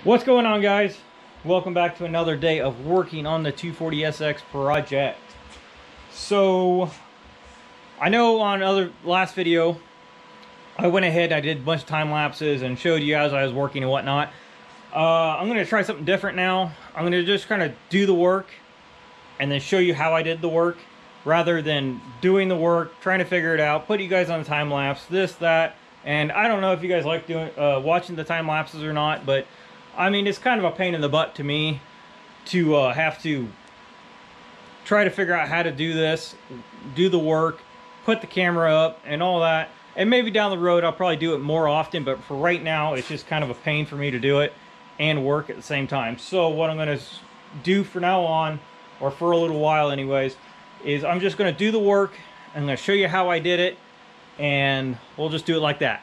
What's going on, guys? Welcome back to another day of working on the 240SX project. So I know on last video I went ahead and I did a bunch of time lapses and showed you guys I was working and whatnot. I'm going to try something different now. I'm going to just kind of do the work and then show you how I did the work, rather than doing the work, trying to figure it out, put you guys on the time lapse, this, that. And I don't know if you guys like doing watching the time lapses or not, but I mean, it's kind of a pain in the butt to me to have to try to figure out how to do this, do the work, put the camera up and all that. And maybe down the road I'll probably do it more often, but for right now it's just kind of a pain for me to do it and work at the same time. So what I'm going to do for now on, or for a little while anyways, is I'm just going to do the work. I'm going to show you how I did it, and we'll just do it like that.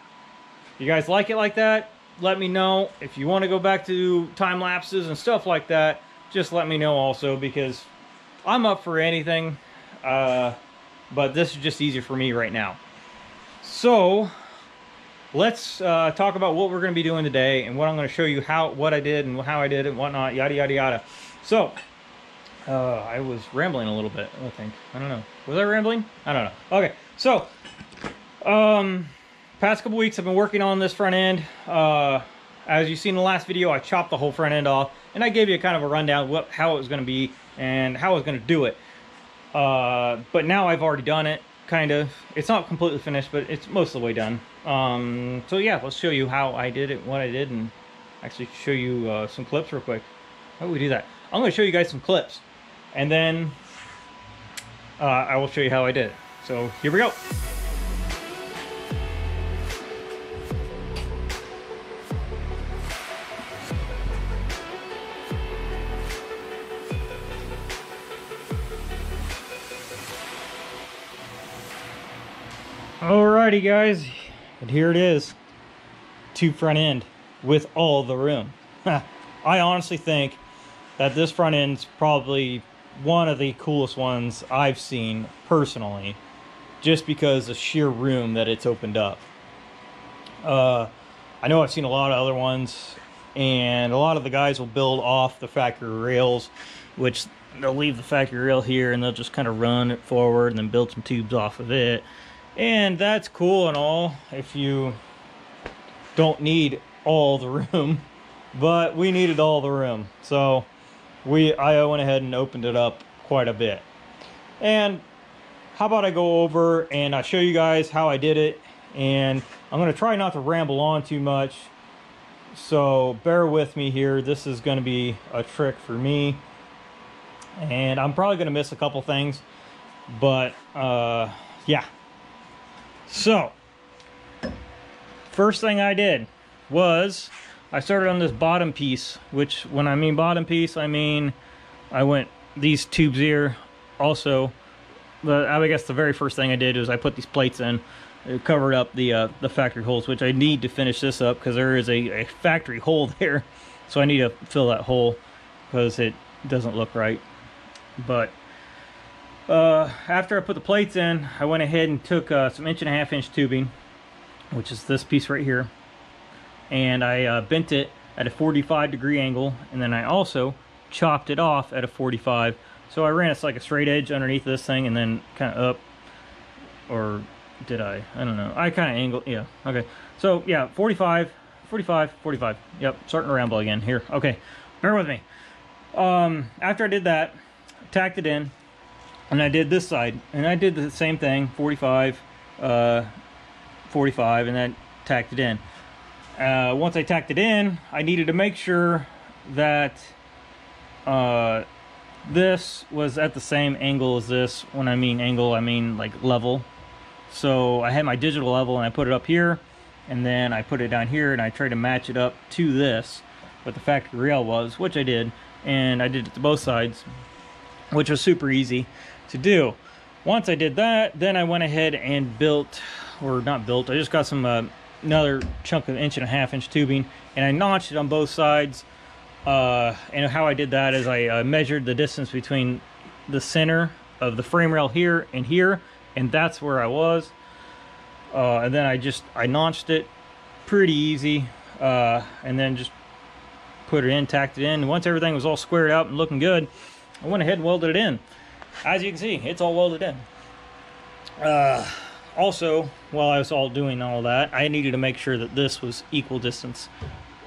If you guys like it like that, let me know. If you want to go back to time lapses and stuff like that, just let me know also, because I'm up for anything, but this is just easier for me right now. So let's talk about what we're going to be doing today and what I'm going to show you, what I did and how I did it and whatnot, yada yada yada. So I was rambling a little bit, I think. I don't know. Was I rambling? I don't know. Okay, so past couple weeks I've been working on this front end. As you seen in the last video, I chopped the whole front end off, and I gave you kind of a rundown of how it was going to be and how I was going to do it. But now I've already done it, kind of. It's not completely finished, but it's most of the way done. So yeah, let's show you how I did it, what I did, and actually show you some clips real quick. How do we do that? I'm going to show you guys some clips, and then I will show you how I did it. So here we go. Alrighty guys, and here it is, to front end with all the room. I honestly think that this front end's probably one of the coolest ones I've seen personally, just because of sheer room that it's opened up. I know I've seen a lot of other ones, and a lot of the guys will build off the factory rails, which they'll leave the factory rail here and they'll just kind of run it forward and then build some tubes off of it. And that's cool and all if you don't need all the room, but we needed all the room, so I went ahead and opened it up quite a bit. And how about I go over and I show you guys how I did it, and I'm going to try not to ramble on too much, so bear with me here. This is going to be a trick for me, and I'm probably going to miss a couple things, but yeah. So, first thing I did was I started on this bottom piece, which when I mean bottom piece, I mean I went these tubes here also. But I guess the very first thing I did was I put these plates in. It covered up the factory holes, which I need to finish this up because there is a factory hole there. So I need to fill that hole because it doesn't look right. But after I put the plates in, I went ahead and took some 1.5 inch tubing, which is this piece right here, and I bent it at a 45-degree angle, and then I also chopped it off at a 45. So I ran it like a straight edge underneath this thing and then kind of up, or did I don't know. I kind of angled, yeah, okay. So yeah, 45, 45, 45. Yep, starting to ramble again here. Okay, bear with me. After I did that, tacked it in. And I did this side, and I did the same thing, 45, 45, and then tacked it in. Once I tacked it in, I needed to make sure that this was at the same angle as this. When I mean angle, I mean like level. So I had my digital level, and I put it up here, and then I put it down here, and I tried to match it up to this, what the factory rail was, which I did, and I did it to both sides, which was super easy to do. Once I did that, then I went ahead and built, or not built, I just got some another chunk of 1.5 inch tubing, and I notched it on both sides. And how I did that is I measured the distance between the center of the frame rail here, and that's where I was. And then I notched it pretty easy, and then just put it in, tacked it in. Once everything was all squared out and looking good, I went ahead and welded it in. As you can see, it's all welded in. Also, while I was all doing all that, I needed to make sure that this was equal distance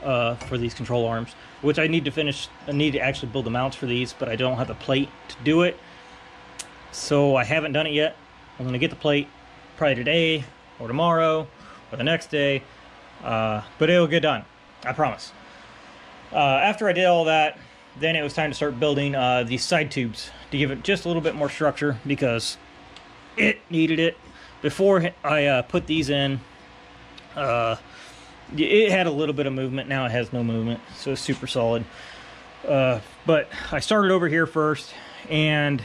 for these control arms, which I need to finish. I need to actually build the mounts for these, but I don't have the plate to do it. So I haven't done it yet. I'm going to get the plate probably today or tomorrow or the next day, but it'll get done, I promise. After I did all that, then it was time to start building these side tubes to give it just a little bit more structure, because it needed it. Before I put these in, it had a little bit of movement. Now it has no movement, so it's super solid. But I started over here first, and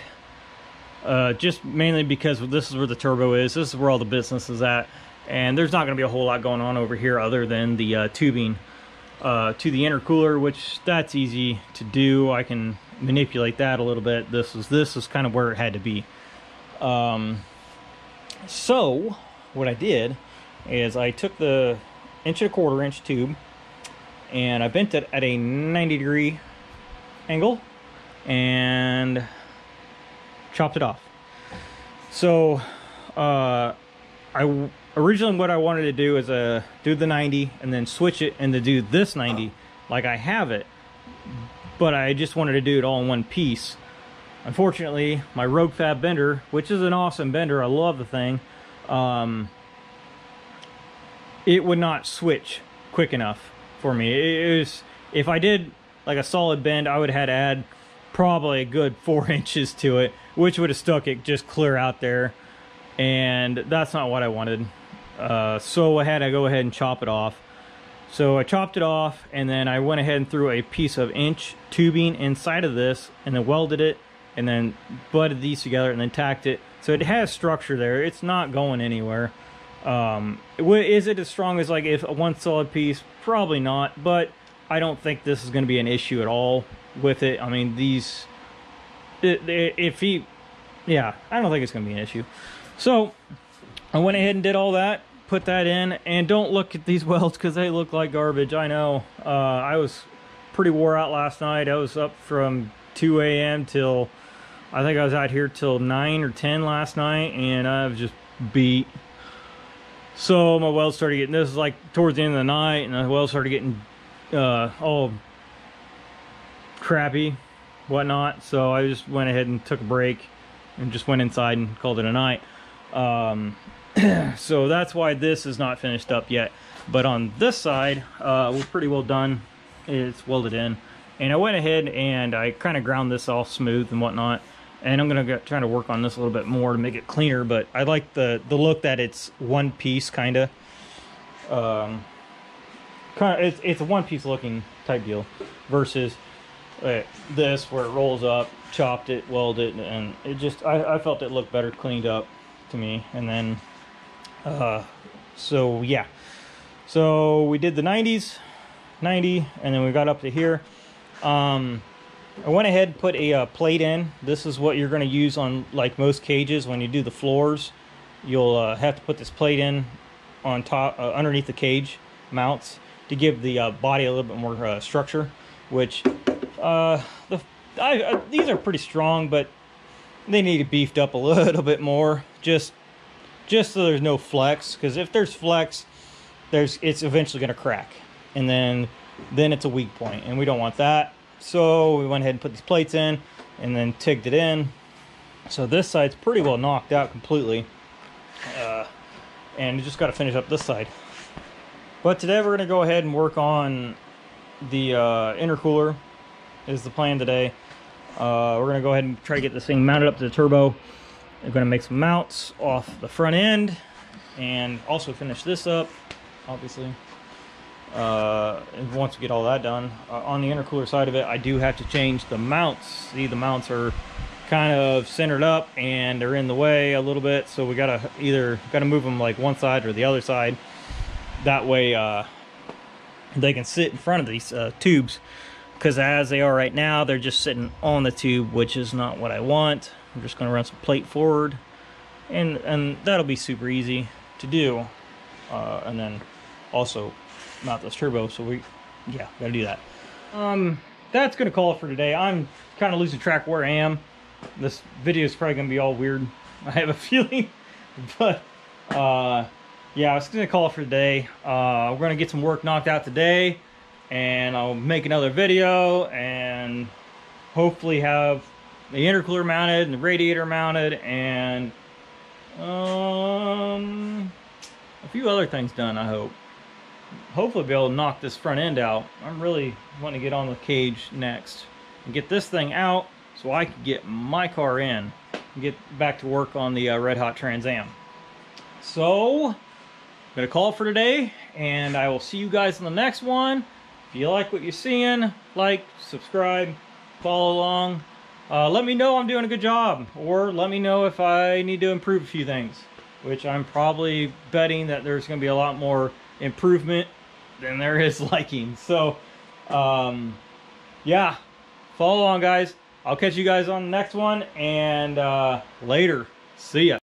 just mainly because this is where the turbo is. This is where all the business is at, and there's not going to be a whole lot going on over here other than the tubing to the intercooler, which that's easy to do. I can manipulate that a little bit. This is kind of where it had to be. So what I did is I took the 1¼ inch tube and I bent it at a 90-degree angle and chopped it off. So originally what I wanted to do is do the 90 and then switch it and to do this 90 like I have it, but I just wanted to do it all in one piece. Unfortunately, my Rogue Fab bender, which is an awesome bender, I love the thing, it would not switch quick enough for me. It was, if I did like a solid bend, I would have had to add probably a good 4 inches to it, which would have stuck it just clear out there, and that's not what I wanted. So I had to go ahead and chop it off. So I chopped it off, and then I went ahead and threw a piece of inch tubing inside of this, and then welded it, and then butted these together, and then tacked it. So it has structure there. It's not going anywhere. Is it as strong as like if one solid piece? Probably not, but I don't think this is going to be an issue at all with it. I mean, yeah, I don't think it's going to be an issue. So I went ahead and did all that, put that in, and don't look at these welds because they look like garbage. I know. I was pretty wore out last night. I was up from 2 a.m. till, I think I was out here till 9 or 10 last night, and I was just beat. So my welds started getting, this is like towards the end of the night, and the welds started getting all crappy, whatnot. So I just went ahead and took a break and just went inside and called it a night. So that's why this is not finished up yet. But on this side, we're pretty well done. It's welded in. And I went ahead and I kind of ground this all smooth and whatnot. And I'm going to try to work on this a little bit more to make it cleaner. But I like the look that it's one piece, kind of. It's a one piece looking type deal. Versus this where it rolls up, chopped it, welded it. And it just, I felt it looked better cleaned up to me. And then, so yeah. So we did the 90, and then we got up to here. I went ahead and put a plate in. This is what you're going to use on like most cages when you do the floors. You'll have to put this plate in on top, underneath the cage mounts to give the body a little bit more structure. Which these are pretty strong, but they need to be beefed up a little bit more, just so there's no flex. Because if there's flex, it's eventually going to crack, and then it's a weak point, and we don't want that. So we went ahead and put these plates in and then tigged it in. So this side's pretty well knocked out completely, and you just got to finish up this side. But today we're going to go ahead and work on the intercooler is the plan today. We're going to go ahead and try to get this thing mounted up to the turbo. We're going to make some mounts off the front end and also finish this up, obviously. And once we get all that done, on the intercooler side of it, I do have to change the mounts. See, the mounts are kind of centered up and they're in the way a little bit, so we gotta move them like one side or the other side. That way they can sit in front of these tubes, because as they are right now, they're just sitting on the tube, which is not what I want. I'm just gonna run some plate forward, and that'll be super easy to do, and then also mount this turbo. So gotta do that. that's gonna call it for today. I'm kind of losing track where I am. This video is probably gonna be all weird, I have a feeling. But yeah, it's gonna call it for today. We're gonna get some work knocked out today, and I'll make another video and hopefully have the intercooler mounted and the radiator mounted and a few other things done. I hopefully be able to knock this front end out. I'm really wanting to get on the cage next and get this thing out so I can get my car in and get back to work on the Red Hot Trans Am. So I'm gonna call it for today, and I will see you guys in the next one. If you like what you're seeing, like, subscribe, follow along. Let me know I'm doing a good job, or let me know if I need to improve a few things, which I'm probably betting that there's going to be a lot more improvement than there is liking. So, yeah, follow along, guys. I'll catch you guys on the next one, and later. See ya.